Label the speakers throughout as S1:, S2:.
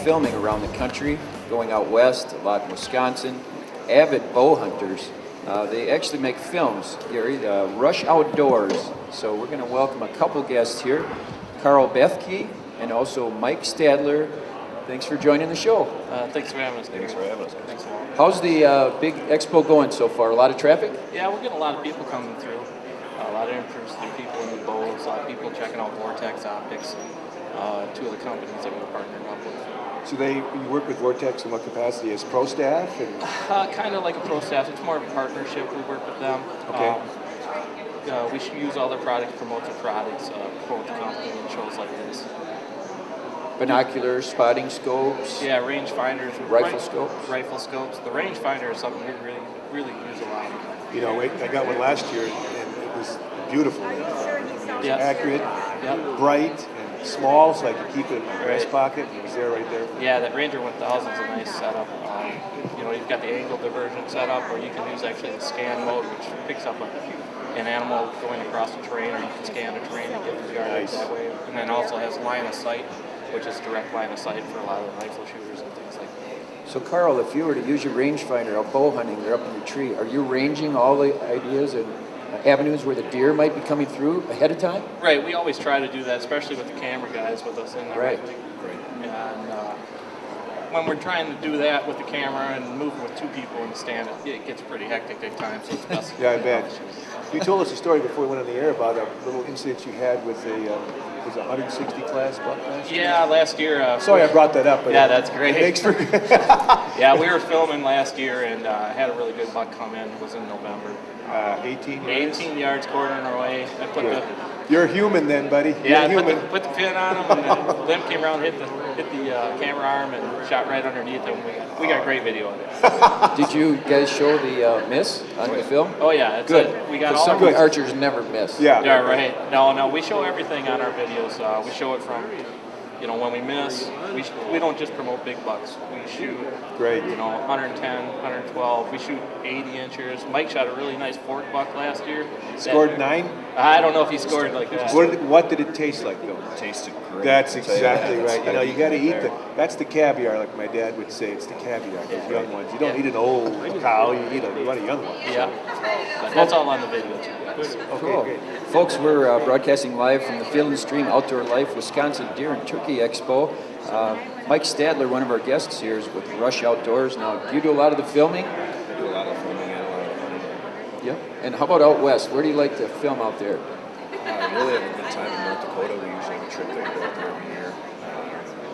S1: filming around the country, going out west, a lot in Wisconsin. Avid bow hunters. They actually make films, Gary, Rush Outdoors. So we're going to welcome a couple guests here, Carl Bethke and also Mike Stadler. Thanks for joining the show.
S2: Thanks for having us.
S3: Thanks for having us.
S2: Thanks a lot.
S1: How's the big expo going so far? A lot of traffic?
S2: Yeah, we're getting a lot of people coming through. A lot of interested people in the bows. A lot of people checking out Vortex optics. Two of the companies that we're partnering up with.
S3: So you work with Vortex in what capacity? As pro staff? And
S2: Kind of like a pro staff. It's more of a partnership. We work with them.
S3: Okay.
S2: We should use all their products, promote their products, promote the company in shows like this.
S1: Binoculars, spotting scopes?
S2: Yeah, range finders.
S1: Rifle scopes?
S2: Rifle scopes. The range finder is something we really use a lot.
S3: You know, I got one last year, and it was beautiful. It was accurate, bright, and small, so I could keep it in my breast pocket. It was there right there.
S2: Yeah, that Ranger 1000 is a nice setup. You've got the angle diversion setup, or you can use actually the scan mode, which picks up an animal going across the terrain, or you can scan the terrain and get the yardage that way. And then also has line of sight, which is direct line of sight for a lot of the rifle shooters and things like that.
S1: So Carl, if you were to use your rangefinder out bow hunting, they're up in the tree, are you ranging all the ideas and avenues where the deer might be coming through ahead of time?
S2: Right, we always try to do that, especially with the camera guys with us in there.
S1: Right.
S2: And when we're trying to do that with the camera and moving with two people in the stand, it gets pretty hectic at times. So it's best.
S3: Yeah, I bet. You told us a story before we went on the air about a little incident you had with was a 160 class buck last year?
S2: Yeah, last year.
S3: Sorry I brought that up. But
S2: yeah, that's great.
S3: It makes for
S2: Yeah, we were filming last year and had a really good buck come in. It was in November.
S3: 18 yards?
S2: 18 yards, quarter in our way. I put
S3: You're human then, buddy.
S2: Yeah,
S3: You're
S2: I
S3: human.
S2: put the pin on him, and then Lim came around, hit the camera arm, and shot right underneath him. We got great video of it.
S1: Did you guys show the miss on the film?
S2: Oh yeah, it's
S1: good.
S2: We got
S1: all
S2: all
S1: some archers never miss.
S3: Yeah.
S2: Yeah, right. No, we show everything on our videos. We show it from, when we miss, we don't just promote big bucks. We shoot,
S3: Great.
S2: 110, 112. We shoot 80 inches. Mike shot a really nice fork buck last year.
S3: Scored 9?
S2: I don't know if he scored like that.
S3: What did it taste like, though?
S4: It tasted great.
S3: That's exactly right. You got to eat that's the caviar, like my dad would say. It's the caviar, those young ones. You don't eat an old cow, you want a young one.
S2: Yeah, but that's all on the video too.
S1: Cool.
S3: Great.
S1: Folks, we're broadcasting live from the Field and Stream Outdoor Life Wisconsin Deer and Turkey Expo. Mike Stadler, one of our guests here, is with Rush Outdoors. Now, do you do a lot of the filming?
S4: We do a lot of filming and a lot of hunting.
S1: Yeah. And how about out west? Where do you like to film out there?
S4: We really have a good time in North Dakota. We usually have a trip that we go out there every year.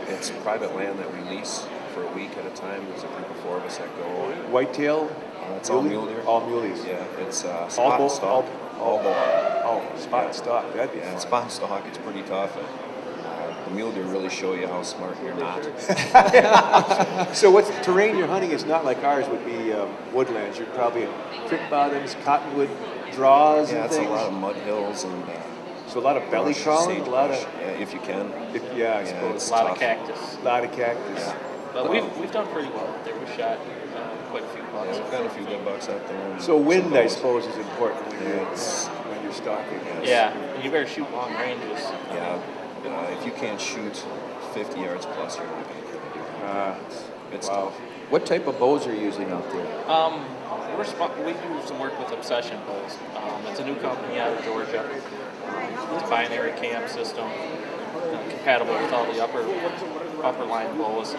S4: It's private land that we lease for a week at a time. There's a group of 4 of us that go.
S3: Whitetail?
S4: It's all mule deer.
S3: All muleys.
S4: Yeah, it's spot and stalk.
S3: All bull. Oh, spot and stalk. That'd be fun.
S4: Spot and stalk. It's pretty tough. The mule deer really show you how smart you're not.
S3: So what's the terrain you're hunting? It's not like ours would be woodlands. You're probably in creek bottoms, cottonwood draws and things.
S4: Yeah, it's a lot of mud hills and
S3: so a lot of belly crawling, a lot of
S4: if you can.
S3: I suppose.
S2: A lot of cactus.
S3: A lot of cactus.
S4: Yeah.
S2: But we've done pretty well out there. We've shot quite a few bucks.
S4: We've got a few good bucks out there.
S3: So wind, I suppose, is important when you're stalking.
S2: Yeah, you better shoot long ranges.
S4: Yeah, if you can't shoot 50 yards plus, you're not going to do it. It's tough.
S1: What type of bows are you using out there?
S2: We do some work with Obsession bows. It's a new company out of Georgia. It's a binary cam system, compatible with all the upper line bows.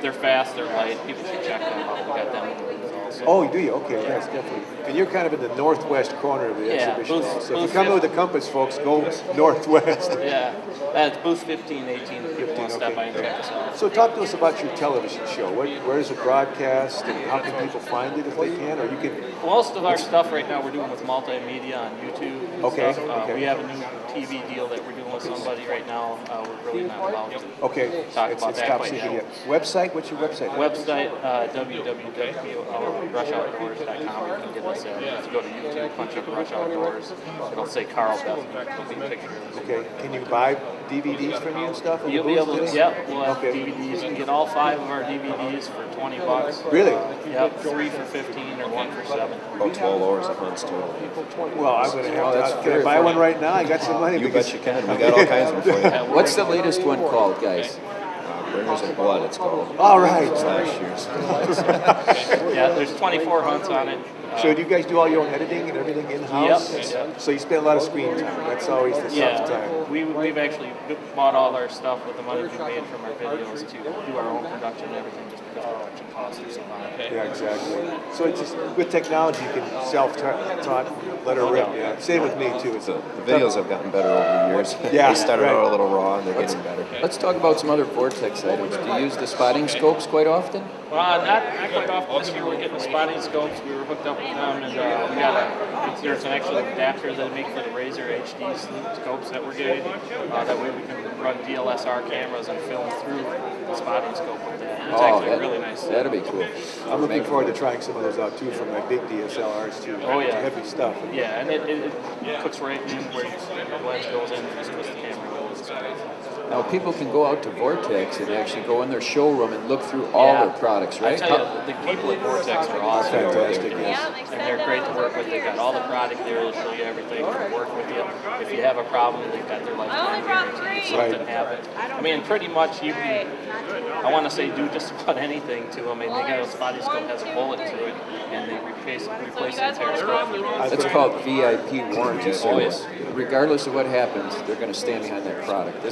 S2: They're fast, they're light. People should check them out. We got them in the booth also.
S3: Oh, do you? Okay, yes, definitely. And you're kind of in the northwest corner of the exhibition also. If you come with a compass, folks, go northwest.
S2: Yeah, that's booth 15, 18. If people want to stop by and check us out.
S3: So talk to us about your television show. Where is it broadcast, and how can people find it if they can? Or you can.
S2: Most of our stuff right now we're doing with multimedia on YouTube. And
S3: Okay,
S2: stuff.
S3: okay.
S2: We have a new TV deal that we're doing with somebody right now. We're really not allowed to
S3: Okay,
S2: talk about that
S3: top
S2: quite
S3: secret
S2: yet.
S3: yet. Website? What's your website?
S2: Website, www.rushoutdoors.com. You can get us there. If you go to YouTube, punch up Rush Outdoors, it'll say Carl Bethke. It'll be a picture.
S3: Okay, can you buy DVDs from you and stuff?
S2: You'll be able to,
S3: Booth?
S2: we'll have DVDs. You can get all 5 of our DVDs for $20.
S3: Really?
S2: Yep, 3 for 15 or 1 for 7.
S4: About 12 hours of hunts total.
S3: Well, I'm going to have
S1: that's
S3: to. Can
S1: fair
S3: I buy
S1: for
S3: one
S1: you.
S3: right now? I got some money.
S4: You bet you can. We got all kinds of them for you.
S1: What's the latest one called, guys?
S4: Bears of Blood, it's called.
S3: All right.
S4: It's last year's.
S2: Yeah, there's 24 hunts on it.
S3: So do you guys do all your own editing and everything in-house?
S2: Yep.
S3: So you spend a lot of screen time. That's always the tough time.
S2: We've actually bought all our stuff with the money we made from our videos to do our own production and everything, just because production costs are so high.
S3: Yeah, exactly. So it's just, with technology, you can self-taught, let her rip. Yeah. Same with me too. It's
S4: The videos have gotten better over the years.
S3: Yeah,
S4: They started
S3: right.
S4: out a little raw, and they're getting better.
S1: Let's talk about some other Vortex items. Do you use the spotting scopes quite often?
S2: Well, not quite often. This year we're getting the spotting scopes. We were hooked up with them, and we got there's an actual adapter that they make for the Razor HD scopes that we're getting. That way we can run DLSR cameras and film through the spotting scope with that. It's actually really nice.
S1: That'd be cool.
S3: I'm looking forward to trying some of those out too from my big DSLRs too.
S2: Oh, yeah.
S3: Heavy stuff.
S2: Yeah, and it cooks right in where the lens goes in and just twist the camera goes.
S1: Now, people can go out to Vortex and actually go in their showroom and look through all their products, right?
S2: I tell you, the people at Vortex are awesome.
S3: Fantastic, yes.
S2: And they're great to work with. They've got all the product there. They'll show you everything. They'll work with you. If you have a problem, they've got their lifetime guarantee. If something happens. I mean, pretty much you can, I want to say, do just about anything to them. I mean, they got a spotting scope has a bullet to it, and they replace the entire scope.
S1: That's called VIP warranty service. Regardless of what happens, they're going to stand behind that product.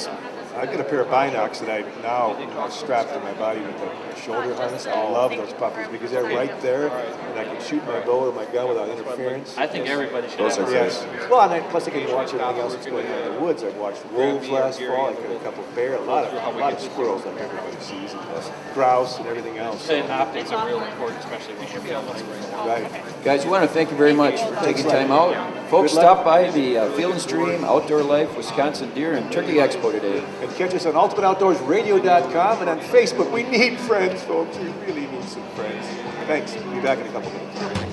S3: I've got a pair of binocs that I now strapped to my body with a shoulder harness. I love those puppies because they're right there, and I can shoot my bow or my gun without interference.
S2: I think everybody should
S4: Those
S2: have
S4: are
S2: one.
S3: Yes. Well, and plus I can watch everything else that's going on in the woods. I've watched wolves last fall. I got a couple of bear, a lot of squirrels like everybody sees, and grouse and everything else.
S2: And optics are real important, especially when you're filming.
S3: Right.
S1: Guys, we want to thank you very much for taking time out. Folks, stop by the Field and Stream Outdoor Life Wisconsin Deer and Turkey Expo today.
S3: And catch us on ultimateoutdoorsradio.com and on Facebook. We need friends, folks. We really need some friends. Thanks. We'll be back in a couple minutes.